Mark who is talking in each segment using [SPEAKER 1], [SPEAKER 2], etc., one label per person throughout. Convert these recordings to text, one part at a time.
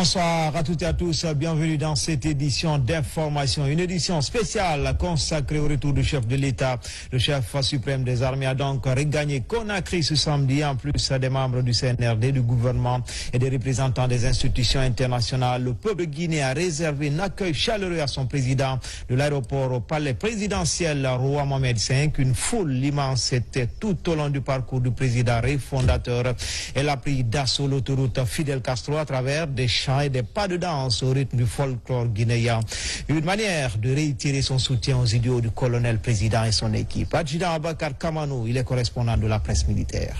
[SPEAKER 1] Bonsoir à toutes et à tous, bienvenue dans cette édition d'information, une édition spéciale consacrée au retour du chef de l'État. Le chef suprême des armées a donc regagné Conakry ce samedi, en plus des membres du CNRD, du gouvernement et des représentants des institutions internationales. Le peuple guinéen a réservé un accueil chaleureux à son président de l'aéroport au palais présidentiel Roi Mohamed V. Une foule immense était tout au long du parcours du président fondateur. Elle a pris d'assaut l'autoroute Fidel Castro à travers des chants et des pas de danse au rythme du folklore guinéen. Une manière de réitérer son soutien aux idéaux du colonel président et son équipe. Adjudant Abakar Kamanou, il est correspondant de la presse militaire.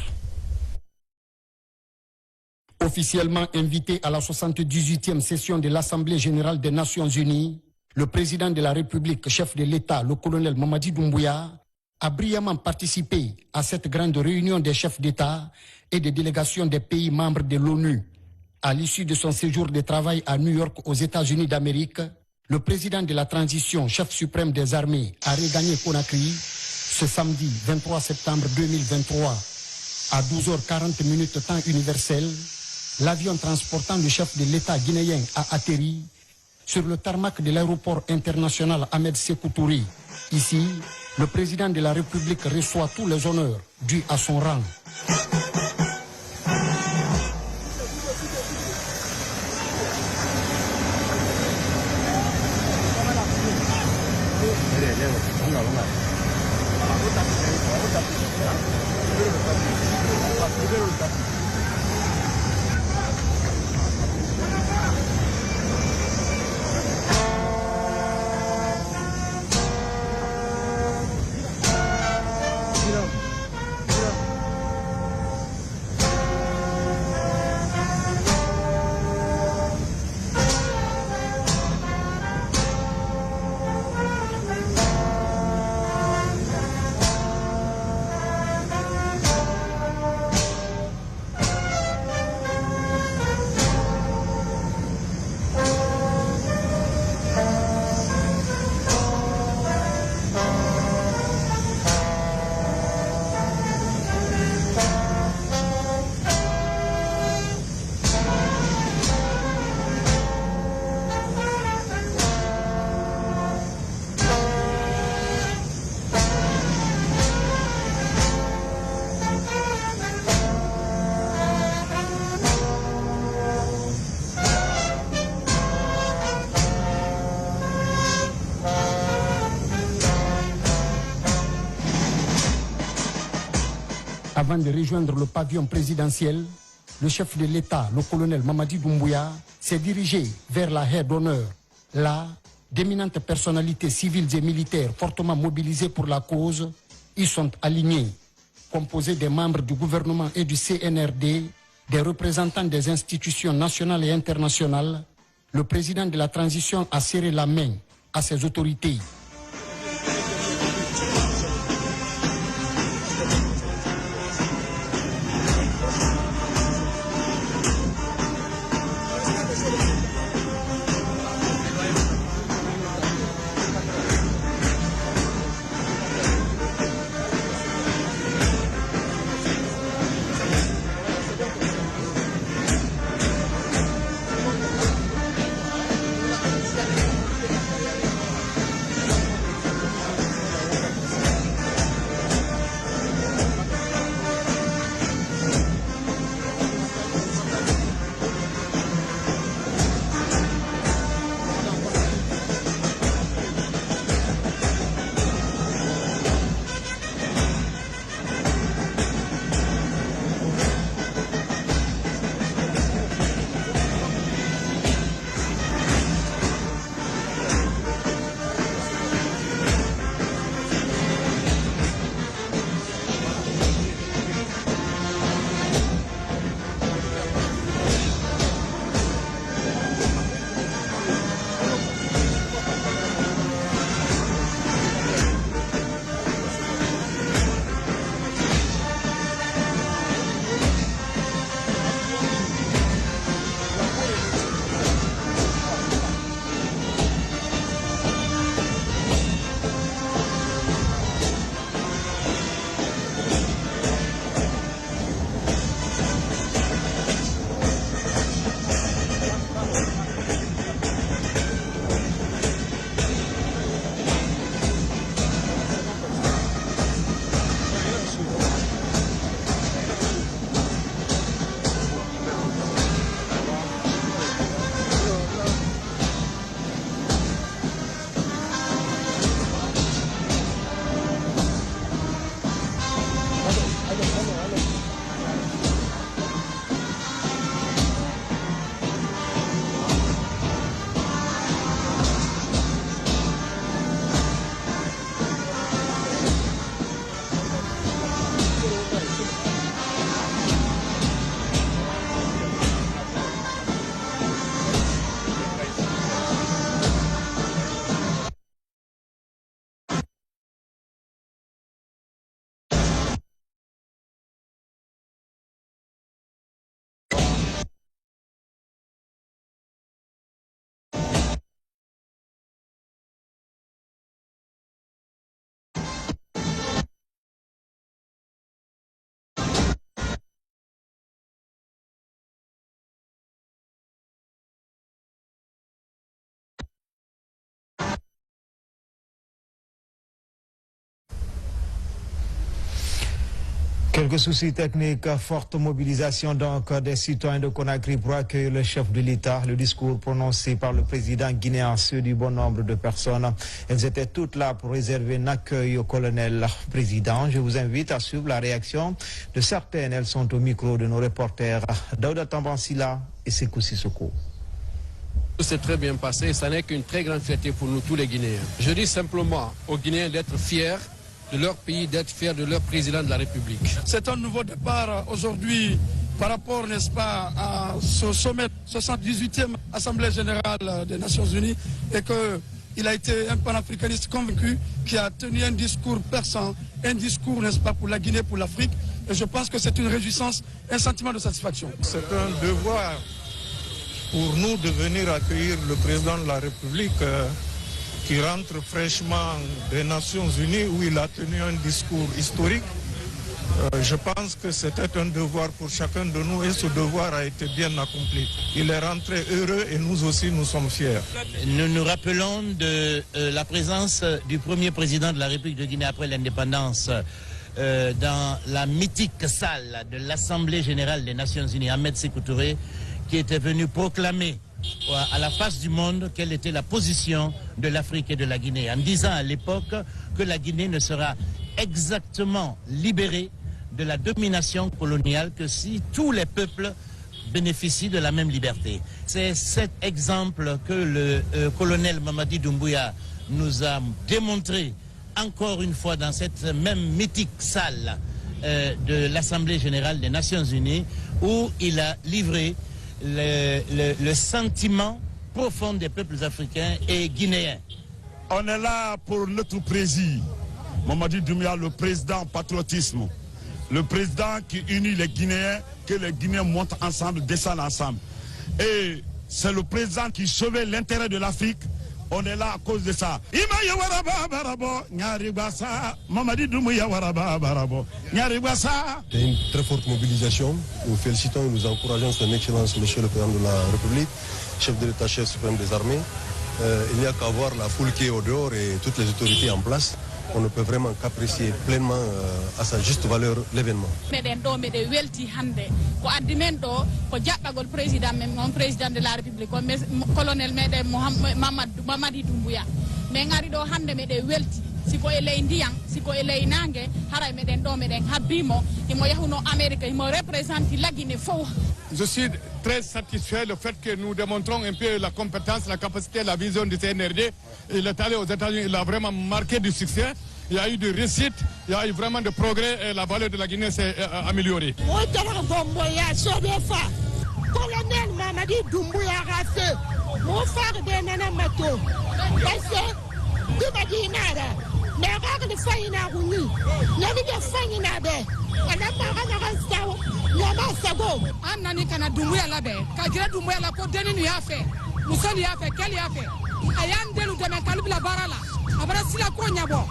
[SPEAKER 2] Officiellement invité à la 78e session de l'Assemblée générale des Nations unies, le président de la République, chef de l'État, le colonel Mamadi Doumbouya, a brillamment participé à cette grande réunion des chefs d'État et des délégations des pays membres de l'ONU. À l'issue de son séjour de travail à New York aux États-Unis d'Amérique, le président de la transition, chef suprême des armées, a regagné Conakry ce samedi 23 septembre 2023 à 12h40 temps universel. L'avion transportant le chef de l'État guinéen a atterri sur le tarmac de l'aéroport international Ahmed Sékou Touré. Ici, le président de la République reçoit tous les honneurs dus à son rang. Avant de rejoindre le pavillon présidentiel, le chef de l'État, le colonel Mamadi Doumbouya, s'est dirigé vers la haie d'honneur. Là, d'éminentes personnalités civiles et militaires fortement mobilisées pour la cause y sont alignés, composés des membres du gouvernement et du CNRD, des représentants des institutions nationales et internationales. Le président de la transition a serré la main à ses autorités.
[SPEAKER 1] Quelques soucis techniques, forte mobilisation donc des citoyens de Conakry pour accueillir le chef de l'État. Le discours prononcé par le président guinéen sur du bon nombre de personnes. Elles étaient toutes là pour réserver un accueil au colonel président. Je vous invite à suivre la réaction de certaines. Elles sont au micro de nos reporters Daouda Tambansila et Sekou Sissoko.
[SPEAKER 3] Tout s'est très bien passé et ça n'est qu'une très grande fierté pour nous tous les Guinéens. Je dis simplement aux Guinéens d'être fiers de leur pays, d'être fiers de leur président de la République.
[SPEAKER 4] C'est un nouveau départ aujourd'hui par rapport, n'est-ce pas, à ce sommet 78e Assemblée Générale des Nations Unies et qu'il a été un panafricaniste convaincu qui a tenu un discours perçant, un discours, n'est-ce pas, pour la Guinée, pour l'Afrique. Et je pense que c'est une réjouissance, un sentiment de satisfaction.
[SPEAKER 5] C'est un devoir pour nous de venir accueillir le président de la République qui rentre fraîchement des Nations Unies où il a tenu un discours historique. Je pense que c'était un devoir pour chacun de nous et ce devoir a été bien accompli. Il est rentré heureux et nous aussi nous sommes fiers.
[SPEAKER 6] Nous nous rappelons de la présence du premier président de la République de Guinée après l'indépendance dans la mythique salle de l'Assemblée Générale des Nations Unies, Ahmed Sékou Touré, qui était venu proclamer à la face du monde quelle était la position de l'Afrique et de la Guinée, en disant à l'époque que la Guinée ne sera exactement libérée de la domination coloniale que si tous les peuples bénéficient de la même liberté. C'est cet exemple que le colonel Mamadi Doumbouya nous a démontré encore une fois dans cette même mythique salle de l'Assemblée Générale des Nations Unies où il a livré le sentiment profond des peuples africains et guinéens.
[SPEAKER 7] On est là pour notre président, Mamadi Doumbouya, le président patriotisme, le président qui unit les Guinéens, que les Guinéens montent ensemble, descendent ensemble. Et c'est le président qui sauvait l'intérêt de l'Afrique. On est là à cause de ça. C'est
[SPEAKER 8] une très forte mobilisation. Nous félicitons et nous encourageons son Excellence, Monsieur le Président de la République, chef de l'État, chef suprême des armées. Il n'y a qu'à voir la foule qui est au dehors et toutes les autorités en place. On ne peut vraiment qu'apprécier pleinement à sa juste valeur l'événement.
[SPEAKER 9] Président de la République, colonel Mamadi Doumbouya. Mais ngari do hande mede welti siko elay ndiyang siko elay nangue haray meden do meden habimo imo yahuno Amérique imo représente la Guinée fo.
[SPEAKER 10] Je suis très satisfait du fait que nous démontrons un peu la compétence, la capacité, la vision du CNRD. Il est allé aux États-Unis, il a vraiment marqué du succès. Il y a eu de réussite, il y a eu vraiment de progrès et la valeur de la Guinée s'est améliorée.
[SPEAKER 11] Colonel Mamadi Doumbouya Rassé, mon frère de Nana Mato, parce que tu m'as dit nada, mais regarde le faïna rouni, la vie de faïna bé, on a pas rastao, yama sabo.
[SPEAKER 9] Anani kana Doumbouya labe, kajira Doumbouya la ko deni ni yafe, musoli yafe, keli yafe, ayan delu de mekalib la barala, abara sila ko nyabo.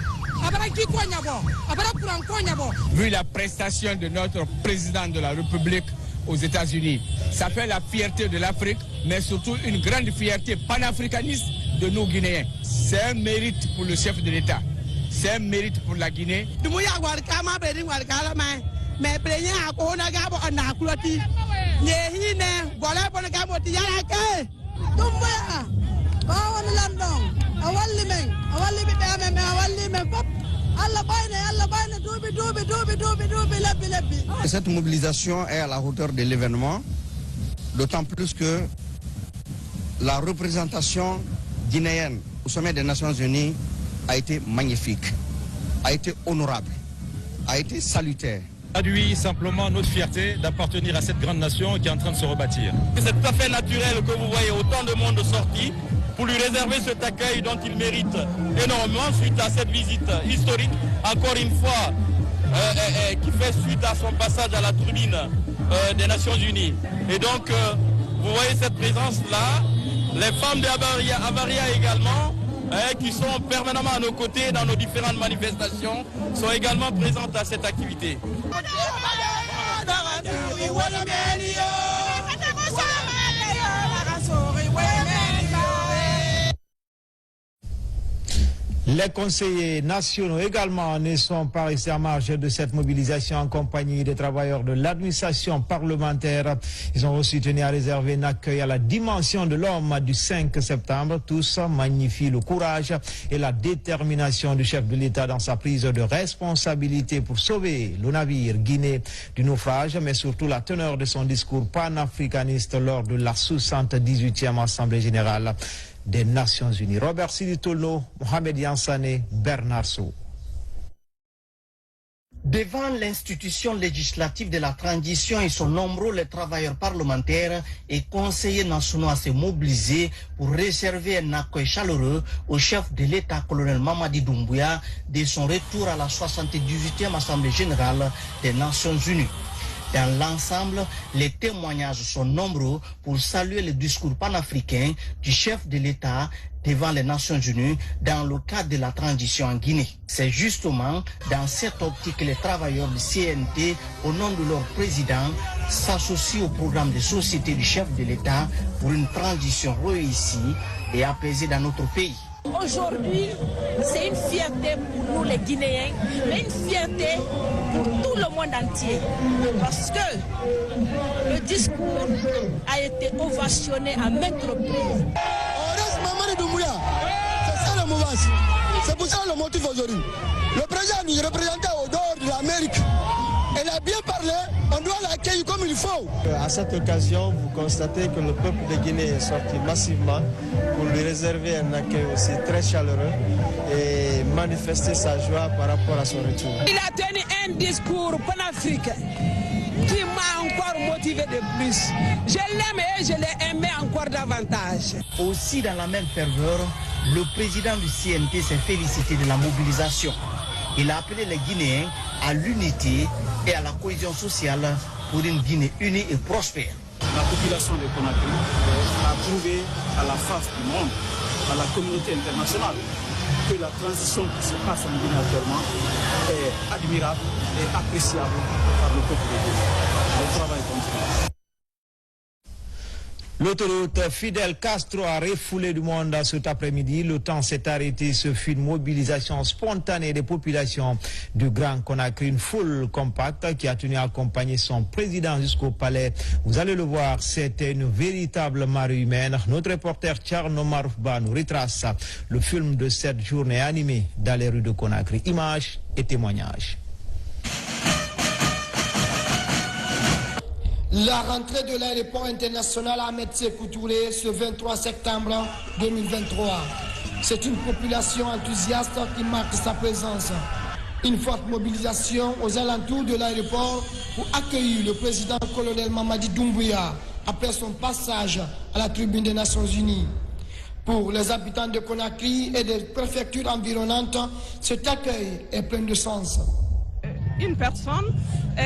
[SPEAKER 12] Vu la prestation de notre président de la République aux États-Unis, ça fait la fierté de l'Afrique, mais surtout une grande fierté panafricaniste de nous Guinéens. C'est un mérite pour le chef de l'État, c'est un mérite pour la Guinée.
[SPEAKER 13] Cette mobilisation est à la hauteur de l'événement, d'autant plus que la représentation guinéenne au sommet des Nations Unies a été magnifique, a été honorable, a été salutaire.
[SPEAKER 14] Traduit simplement notre fierté d'appartenir à cette grande nation qui est en train de se rebâtir.
[SPEAKER 15] C'est tout à fait naturel que vous voyez autant de monde sorti pour lui réserver cet accueil dont il mérite énormément suite à cette visite historique, encore une fois, qui fait suite à son passage à la tribune des Nations Unies. Et donc, vous voyez cette présence-là, les femmes d'Avaria également, qui sont permanemment à nos côtés dans nos différentes manifestations, sont également présentes à cette activité.
[SPEAKER 1] Les conseillers nationaux également ne sont pas restés à marge de cette mobilisation en compagnie des travailleurs de l'administration parlementaire. Ils ont aussi tenu à réserver un accueil à la dimension de l'homme du 5 septembre. Tous magnifient le courage et la détermination du chef de l'État dans sa prise de responsabilité pour sauver le navire guinéen du naufrage, mais surtout la teneur de son discours panafricaniste lors de la 78e Assemblée générale des Nations Unies. Robert Siditolo, Mohamed Yansane, Bernard Sow.
[SPEAKER 16] Devant l'institution législative de la transition, ils sont nombreux les travailleurs parlementaires et conseillers nationaux à se mobiliser pour réserver un accueil chaleureux au chef de l'État, colonel Mamadi Doumbouya, de son retour à la 78e Assemblée générale des Nations Unies. Dans l'ensemble, les témoignages sont nombreux pour saluer le discours panafricain du chef de l'État devant les Nations Unies dans le cadre de la transition en Guinée. C'est justement dans cette optique que les travailleurs du CNT, au nom de leur président, s'associent au programme de société du chef de l'État pour une transition réussie et apaisée dans notre pays.
[SPEAKER 17] Aujourd'hui, c'est une fierté pour nous les Guinéens, mais une fierté pour tout le monde entier. Parce que le discours a été ovationné à maintes reprises.
[SPEAKER 18] Mamadi Doumbouya, c'est ça le mouvance. C'est pour ça le motif aujourd'hui. Le président nous représentait au dehors de l'Amérique. Elle a bien parlé, on doit l'accueillir comme il faut.
[SPEAKER 19] À cette occasion, vous constatez que le peuple de Guinée est sorti massivement pour lui réserver un accueil aussi très chaleureux et manifester sa joie par rapport à son retour.
[SPEAKER 17] Il a tenu un discours panafricain qui m'a encore motivé de plus. Je l'aime et je l'ai aimé encore davantage.
[SPEAKER 16] Aussi dans la même ferveur, le président du CNT s'est félicité de la mobilisation. Il a appelé les Guinéens à l'unité et à la cohésion sociale pour une Guinée unie et prospère.
[SPEAKER 20] La population de Conakry a prouvé à la face du monde, à la communauté internationale, que la transition qui se passe en Guinée actuellement est admirable et appréciable par le peuple de Guinée. Le travail continue.
[SPEAKER 1] L'autoroute Fidel Castro a refoulé du monde cet après-midi. Le temps s'est arrêté. Ce fut une mobilisation spontanée des populations du Grand Conakry. Une foule compacte qui a tenu à accompagner son président jusqu'au palais. Vous allez le voir, c'était une véritable marée humaine. Notre reporter Tcherno Maroufba nous retrace le film de cette journée animée dans les rues de Conakry. Images et témoignages.
[SPEAKER 2] La rentrée de l'aéroport international Ahmed Sékou Touré ce 23 septembre 2023. C'est une population enthousiaste qui marque sa présence. Une forte mobilisation aux alentours de l'aéroport pour accueillir le président colonel Mamadi Doumbouya après son passage à la tribune des Nations Unies. Pour les habitants de Conakry et des préfectures environnantes, cet accueil est plein de sens.
[SPEAKER 17] Une personne,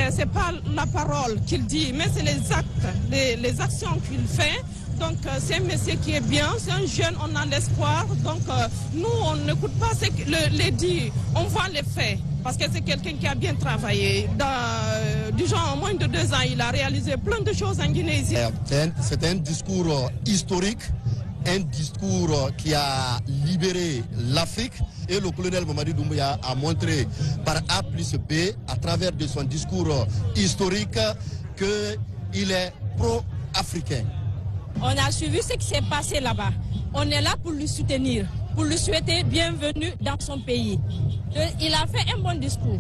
[SPEAKER 17] c'est pas la parole qu'il dit, mais c'est les actes, les actions qu'il fait. Donc c'est un monsieur qui est bien, c'est un jeune, on a l'espoir. Donc nous, on n'écoute pas ce que les dit, on voit les faits. Parce que c'est quelqu'un qui a bien travaillé. Disons, en moins de 2 ans, il a réalisé plein de choses en Guinée ici.
[SPEAKER 18] C'est un discours historique, un discours qui a libéré l'Afrique. Et le colonel Mamadi Doumbouya a montré par A plus B, à travers de son discours historique, qu'il est pro-africain.
[SPEAKER 17] On a suivi ce qui s'est passé là-bas. On est là pour le soutenir, pour lui souhaiter bienvenue dans son pays. Il a fait un bon discours.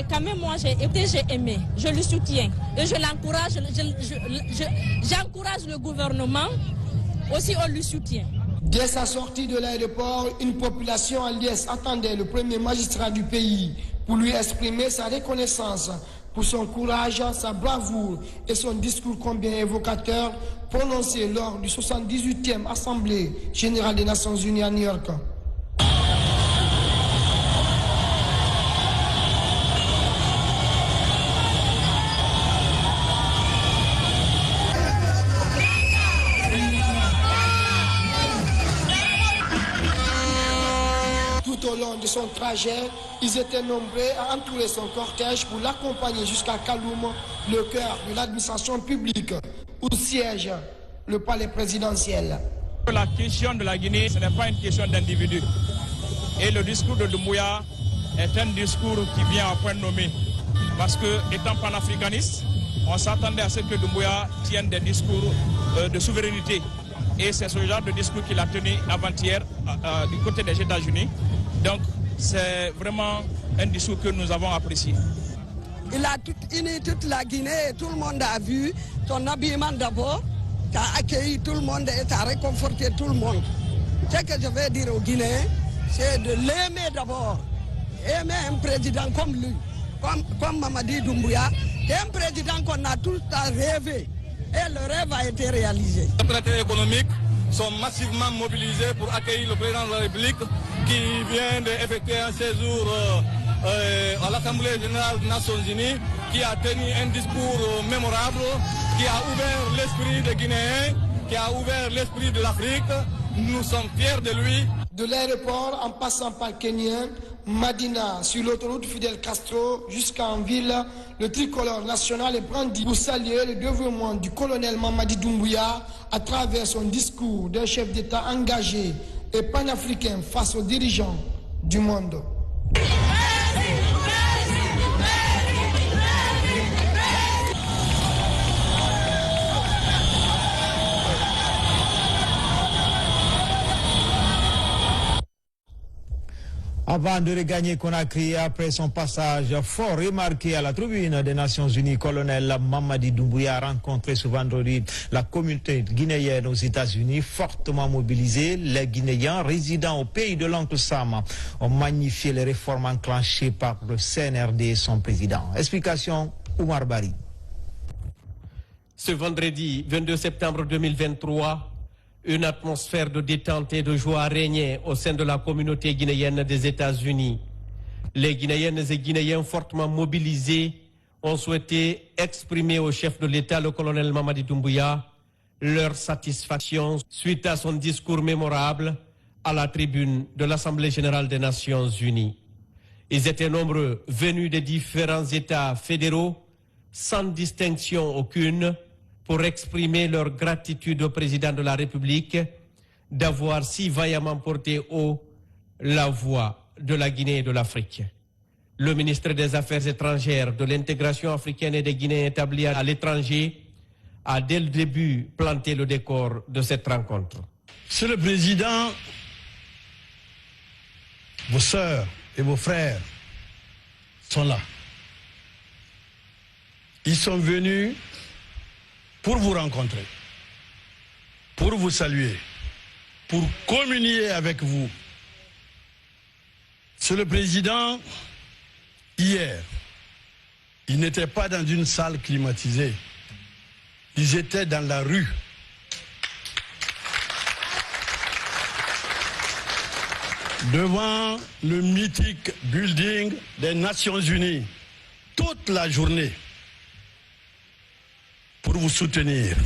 [SPEAKER 17] Quand même, moi, j'ai aimé, je le soutiens. Et je l'encourage, j'encourage le gouvernement, aussi on le soutient.
[SPEAKER 2] Dès sa sortie de l'aéroport, une population en liesse attendait le premier magistrat du pays pour lui exprimer sa reconnaissance pour son courage, sa bravoure et son discours combien évocateur prononcé lors du 78e Assemblée générale des Nations Unies à New York. Au long de son trajet, ils étaient nombreux à entourer son cortège pour l'accompagner jusqu'à Kaloum, le cœur de l'administration publique, où siège le palais présidentiel.
[SPEAKER 12] La question de la Guinée, ce n'est pas une question d'individu.
[SPEAKER 14] Et le discours de Doumbouya est un discours qui vient à point nommé. Parce que, étant panafricaniste, on s'attendait à ce que Doumbouya tienne des discours de souveraineté. Et c'est ce genre de discours qu'il a tenu avant-hier du côté des États-Unis. Donc, c'est vraiment un discours que nous avons apprécié.
[SPEAKER 21] Il a uni toute la Guinée et tout le monde a vu son habillement d'abord, qui a accueilli tout le monde et qui a réconforté tout le monde. Ce que je vais dire aux Guinéens, c'est de l'aimer d'abord. Aimer un président comme lui, comme Mamadi Doumbouya, qui est un président qu'on a tout le temps rêvé. Et le rêve a été réalisé.
[SPEAKER 15] Les opérateurs économiques sont massivement mobilisés pour accueillir le président de la République qui vient d'effectuer un séjour à l'Assemblée générale des Nations Unies, qui a tenu un discours mémorable, qui a ouvert l'esprit des Guinéens, qui a ouvert l'esprit de l'Afrique. Nous sommes fiers de lui.
[SPEAKER 22] De l'aéroport en passant par Kenya, Madina, sur l'autoroute Fidel Castro jusqu'en ville, le tricolore national est brandi pour saluer le dévouement du colonel Mamadi Doumbouya à travers son discours d'un chef d'État engagé et panafricain face aux dirigeants du monde.
[SPEAKER 1] Avant de regagner Conakry, après son passage fort remarqué à la tribune des Nations Unies, colonel Mamadi Doumbouya a rencontré ce vendredi la communauté guinéenne aux États-Unis, fortement mobilisée. Les Guinéens résidant au pays de l'oncle Sam ont magnifié les réformes enclenchées par le CNRD et son président. Explication, Oumar Bari.
[SPEAKER 23] Ce vendredi 22 septembre 2023, une atmosphère de détente et de joie régnait au sein de la communauté guinéenne des États-Unis. Les Guinéennes et Guinéens fortement mobilisés ont souhaité exprimer au chef de l'État, le colonel Mamadi Doumbouya, leur satisfaction suite à son discours mémorable à la tribune de l'Assemblée générale des Nations Unies. Ils étaient nombreux, venus des différents États fédéraux, sans distinction aucune, pour exprimer leur gratitude au président de la République d'avoir si vaillamment porté haut la voix de la Guinée et de l'Afrique. Le ministre des Affaires étrangères, de l'intégration africaine et des Guinéens établis à l'étranger a dès le début planté le décor de cette rencontre.
[SPEAKER 24] Monsieur le Président, vos sœurs et vos frères sont là. Ils sont venus pour vous rencontrer, pour vous saluer, pour communier avec vous. Monsieur le Président, hier, ils n'étaient pas dans une salle climatisée. Ils étaient dans la rue. Devant le mythique building des Nations Unies, toute la journée, pour vous soutenir.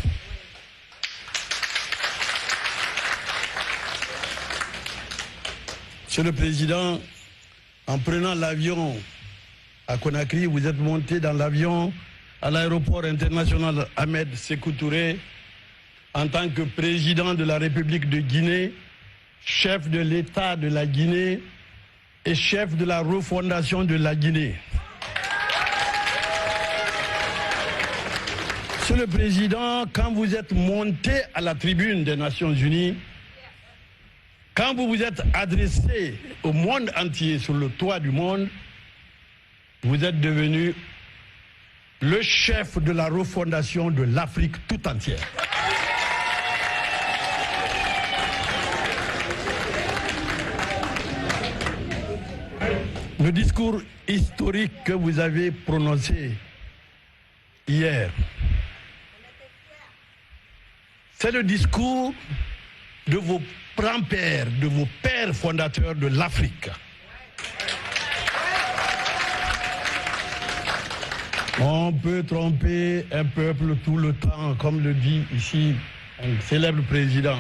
[SPEAKER 24] Monsieur le Président, en prenant l'avion à Conakry, vous êtes monté dans l'avion à l'aéroport international Ahmed Sékou Touré en tant que président de la République de Guinée, chef de l'État de la Guinée et chef de la refondation de la Guinée. Monsieur le Président, quand vous êtes monté à la tribune des Nations Unies, quand vous vous êtes adressé au monde entier sur le toit du monde, vous êtes devenu le chef de la refondation de l'Afrique tout entière. Le discours historique que vous avez prononcé hier, c'est le discours de vos grands-pères, de vos pères fondateurs de l'Afrique. On peut tromper un peuple tout le temps, comme le dit ici un célèbre président.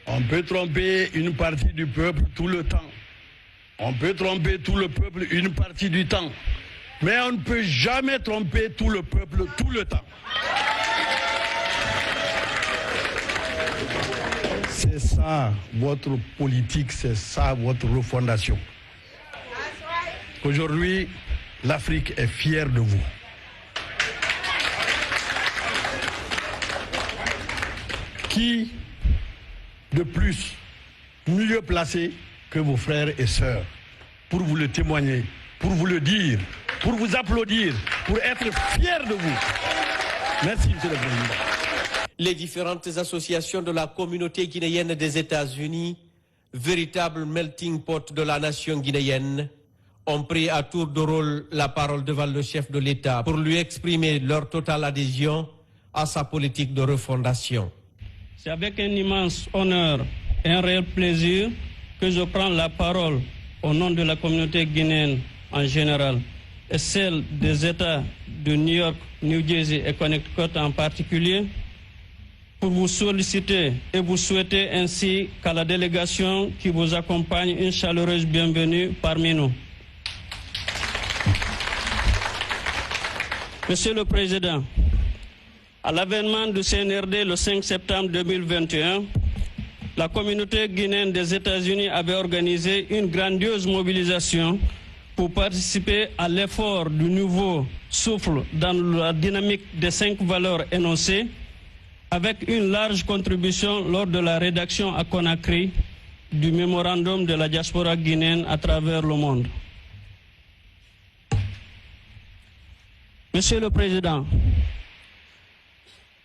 [SPEAKER 24] On peut tromper une partie du peuple tout le temps. On peut tromper tout le peuple une partie du temps. Mais on ne peut jamais tromper tout le peuple tout le temps. C'est ça votre politique, c'est ça votre refondation. Aujourd'hui, l'Afrique est fière de vous. Qui de plus, mieux placé que vos frères et sœurs pour vous le témoigner, pour vous le dire, pour vous applaudir, pour être fiers de vous. Merci, Monsieur le Président.
[SPEAKER 23] Les différentes associations de la communauté guinéenne des États-Unis, véritable melting pot de la nation guinéenne, ont pris à tour de rôle la parole devant le chef de l'État pour lui exprimer leur totale adhésion à sa politique de refondation.
[SPEAKER 3] C'est avec un immense honneur et un réel plaisir que je prends la parole au nom de la communauté guinéenne en général et celle des États de New York, New Jersey et Connecticut en particulier, pour vous solliciter et vous souhaiter ainsi qu'à la délégation qui vous accompagne une chaleureuse bienvenue parmi nous. Monsieur le Président, à l'avènement du CNRD le 5 septembre 2021, la communauté guinéenne des États-Unis avait organisé une grandiose mobilisation pour participer à l'effort du nouveau souffle dans la dynamique des 5 valeurs énoncées, avec une large contribution lors de la rédaction à Conakry du mémorandum de la diaspora guinéenne à travers le monde. Monsieur le Président,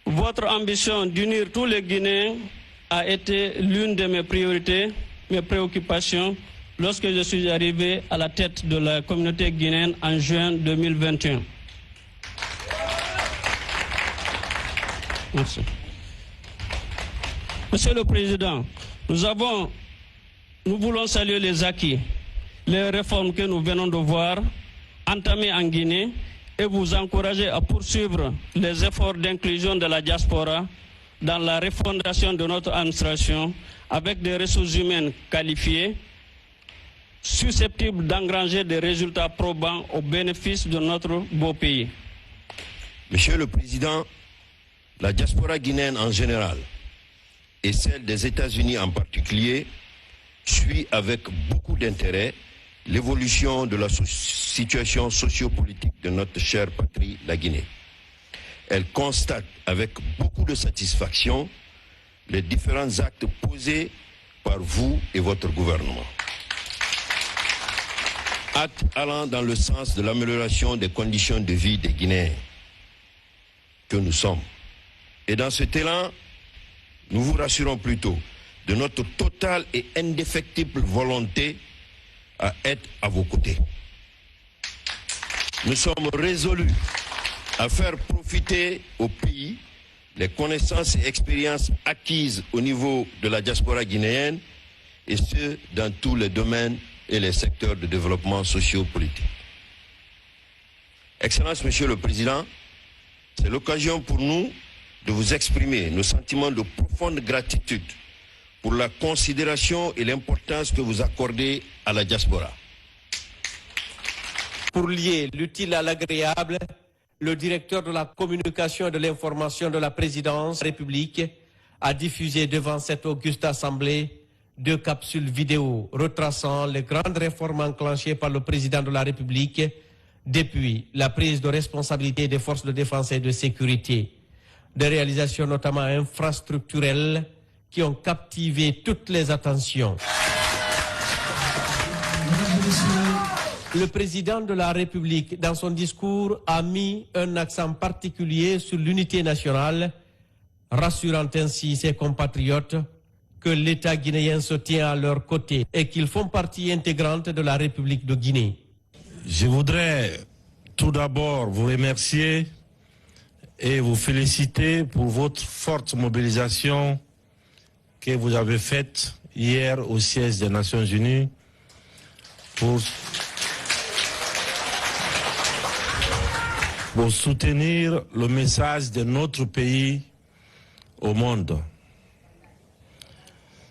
[SPEAKER 3] votre ambition d'unir tous les Guinéens a été l'une de mes priorités, mes préoccupations, lorsque je suis arrivé à la tête de la communauté guinéenne en juin 2021. Merci. Monsieur le Président, nous voulons saluer les acquis, les réformes que nous venons de voir entamées en Guinée et vous encourager à poursuivre les efforts d'inclusion de la diaspora dans la refondation de notre administration avec des ressources humaines qualifiées, susceptibles d'engranger des résultats probants au bénéfice de notre beau pays.
[SPEAKER 4] Monsieur le Président, la diaspora guinéenne en général et celle des États-Unis en particulier suit avec beaucoup d'intérêt l'évolution de la situation sociopolitique de notre chère patrie, la Guinée. Elle constate avec beaucoup de satisfaction les différents actes posés par vous et votre gouvernement. Actes allant dans le sens de l'amélioration des conditions de vie des Guinéens que nous sommes. Et dans cet élan, nous vous rassurons plutôt de notre totale et indéfectible volonté à être à vos côtés. Nous sommes résolus à faire profiter au pays les connaissances et expériences acquises au niveau de la diaspora guinéenne, et ce, dans tous les domaines et les secteurs de développement socio-politique. Excellence, Monsieur le Président, c'est l'occasion pour nous de vous exprimer nos sentiments de profonde gratitude pour la considération et l'importance que vous accordez à la diaspora.
[SPEAKER 23] Pour lier l'utile à l'agréable, le directeur de la communication et de l'information de la présidence de la République a diffusé devant cette auguste assemblée 2 capsules vidéo retraçant les grandes réformes enclenchées par le président de la République depuis la prise de responsabilité des forces de défense et de sécurité. Des réalisations notamment infrastructurelles qui ont captivé toutes les attentions. Le président de la République, dans son discours, a mis un accent particulier sur l'unité nationale, rassurant ainsi ses compatriotes que l'État guinéen se tient à leur côté et qu'ils font partie intégrante de la République de Guinée.
[SPEAKER 5] Je voudrais tout d'abord vous remercier et vous féliciter pour votre forte mobilisation que vous avez faite hier au siège des Nations Unies pour soutenir le message de notre pays au monde.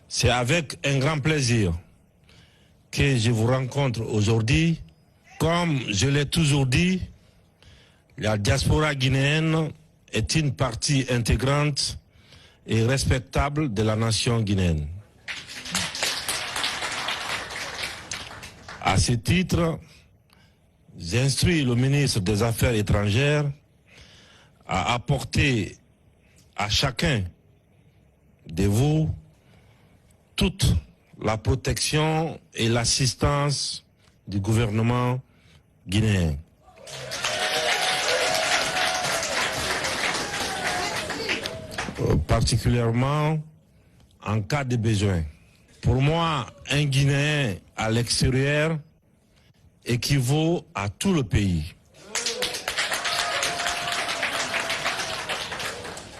[SPEAKER 5] C'est avec un grand plaisir que je vous rencontre aujourd'hui. Comme je l'ai toujours dit, la diaspora guinéenne est une partie intégrante et respectable de la nation guinéenne. À ce titre, j'instruis le ministre des Affaires étrangères à apporter à chacun de vous toute la protection et l'assistance du gouvernement guinéen. Particulièrement en cas de besoin. Pour moi, un Guinéen à l'extérieur équivaut à tout le pays.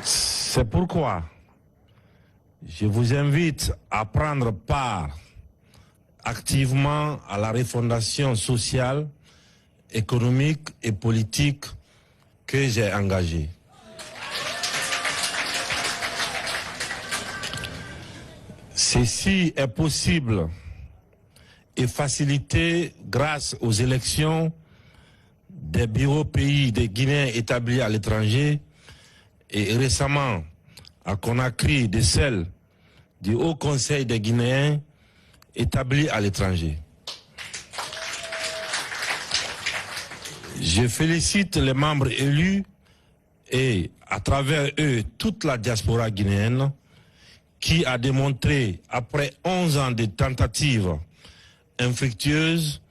[SPEAKER 5] C'est pourquoi je vous invite à prendre part activement à la refondation sociale, économique et politique que j'ai engagée. Ceci est possible et facilité grâce aux élections des bureaux pays des Guinéens établis à l'étranger et récemment à Conakry de celles du Haut Conseil des Guinéens établis à l'étranger. Je félicite les membres élus et à travers eux toute la diaspora guinéenne qui a démontré, après 11 ans de tentatives infructueuses,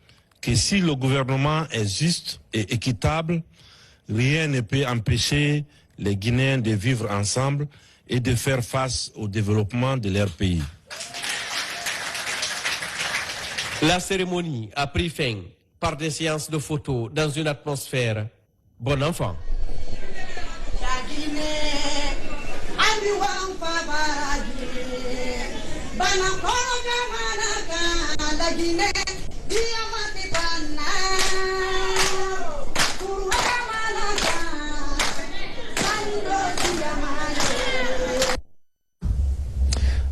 [SPEAKER 5] que si le gouvernement est juste et équitable, rien ne peut empêcher les Guinéens de vivre ensemble et de faire face au développement de leur pays.
[SPEAKER 23] La cérémonie a pris fin par des séances de photos dans une atmosphère bon enfant.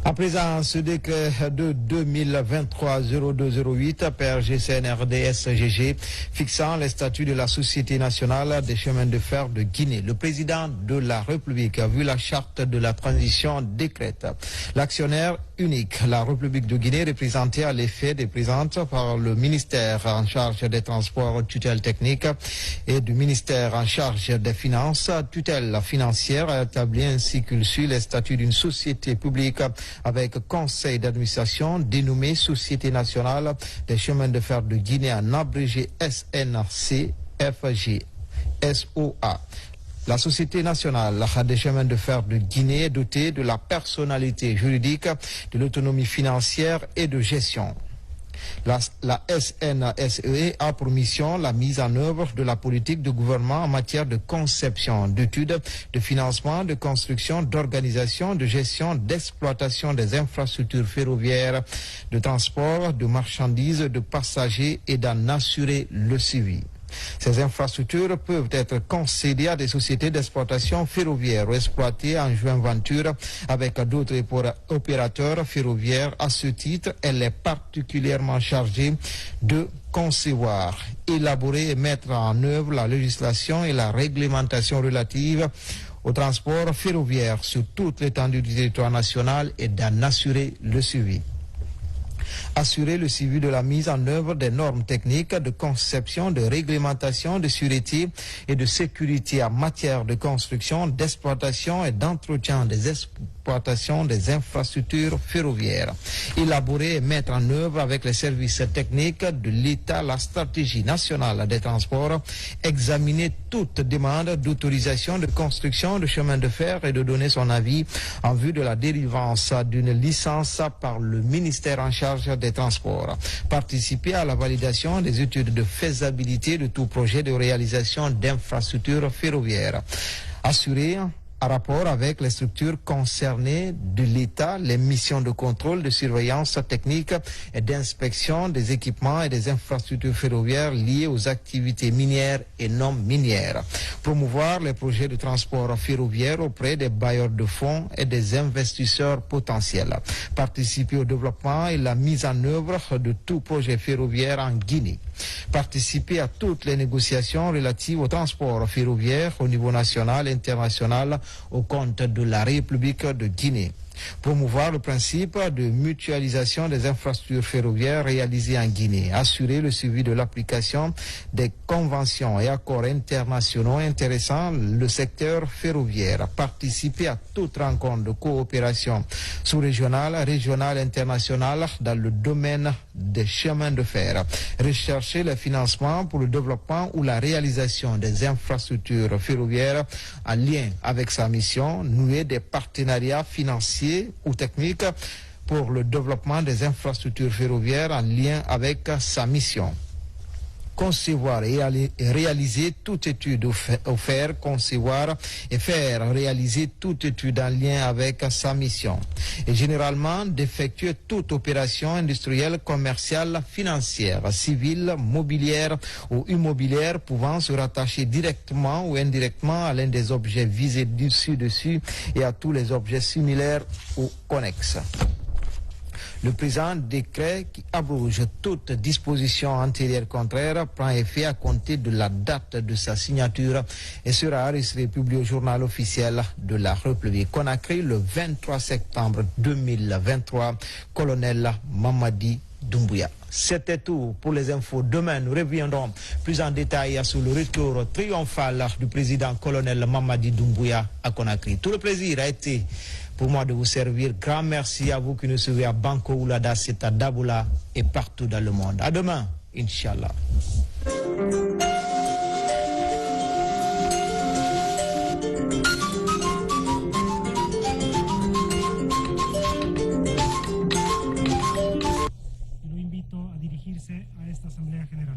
[SPEAKER 1] À présent, ce décret de 2023-0208 PRG CNRDS GG fixant les statuts de la Société nationale des chemins de fer de Guinée. Le président de la République a vu la charte de la transition décrète. L'actionnaire unique, la République de Guinée, représentée à l'effet des présentes par le ministère en charge des transports, tutelle technique, et du ministère en charge des finances, tutelle financière, a établi ainsi qu'il suit les statuts d'une société publique avec conseil d'administration dénommé Société nationale des chemins de fer de Guinée, en abrégé SNC FG SOA. La Société nationale des chemins de fer de Guinée est dotée de la personnalité juridique, de l'autonomie financière et de gestion. La SNSE a pour mission la mise en œuvre de la politique de gouvernement en matière de conception, d'études, de financement, de construction, d'organisation, de gestion, d'exploitation des infrastructures ferroviaires, de transport, de marchandises, de passagers et d'en assurer le suivi. Ces infrastructures peuvent être concédées à des sociétés d'exploitation ferroviaire ou exploitées en joint venture avec d'autres opérateurs ferroviaires. À ce titre, elle est particulièrement chargée de concevoir, élaborer et mettre en œuvre la législation et la réglementation relative au transport ferroviaire sur toute l'étendue du territoire national et d'en assurer le suivi. Assurer le suivi de la mise en œuvre des normes techniques de conception, de réglementation, de sûreté et de sécurité en matière de construction, d'exploitation et d'entretien des exploitations des infrastructures ferroviaires. Élaborer et mettre en œuvre avec les services techniques de l'État la stratégie nationale des transports, examiner toute demande d'autorisation de construction de chemin de fer et de donner son avis en vue de la délivrance d'une licence par le ministère en charge des transports. Participer à la validation des études de faisabilité de tout projet de réalisation d'infrastructures ferroviaires. Assurer en rapport avec les structures concernées de l'État, les missions de contrôle, de surveillance technique et d'inspection des équipements et des infrastructures ferroviaires liées aux activités minières et non minières. Promouvoir les projets de transport ferroviaire auprès des bailleurs de fonds et des investisseurs potentiels. Participer au développement et la mise en œuvre de tout projet ferroviaire en Guinée. Participer à toutes les négociations relatives au transport ferroviaire au niveau national et international au compte de la République de Guinée. Promouvoir le principe de mutualisation des infrastructures ferroviaires réalisées en Guinée. Assurer le suivi de l'application des conventions et accords internationaux intéressant le secteur ferroviaire. Participer à toute rencontre de coopération sous-régionale, régionale, internationale dans le domaine des chemins de fer. Rechercher le financement pour le développement ou la réalisation des infrastructures ferroviaires en lien avec sa mission. Nouer des partenariats financiers ou techniques pour le développement des infrastructures ferroviaires en lien avec sa mission. Concevoir et réaliser toute étude offerte, concevoir et faire réaliser toute étude en lien avec sa mission. Et généralement, d'effectuer toute opération industrielle, commerciale, financière, civile, mobilière ou immobilière pouvant se rattacher directement ou indirectement à l'un des objets visés dessus et à tous les objets similaires ou connexes. Le présent décret qui abroge toute disposition antérieure contraire prend effet à compter de la date de sa signature et sera enregistré et publié au journal officiel de la République. Conakry le 23 septembre 2023, colonel Mamadi Doumbouya. C'était tout pour les infos. Demain, nous reviendrons plus en détail sur le retour triomphal du président colonel Mamadi Doumbouya à Conakry. Tout le plaisir a été pour moi de vous servir. Grand merci à vous qui nous suivez à Banco Oulada, c'est à Daboula et partout dans le monde. À demain, Inch'Allah.
[SPEAKER 6] Lo invito a dirigirse a esta Asamblea General.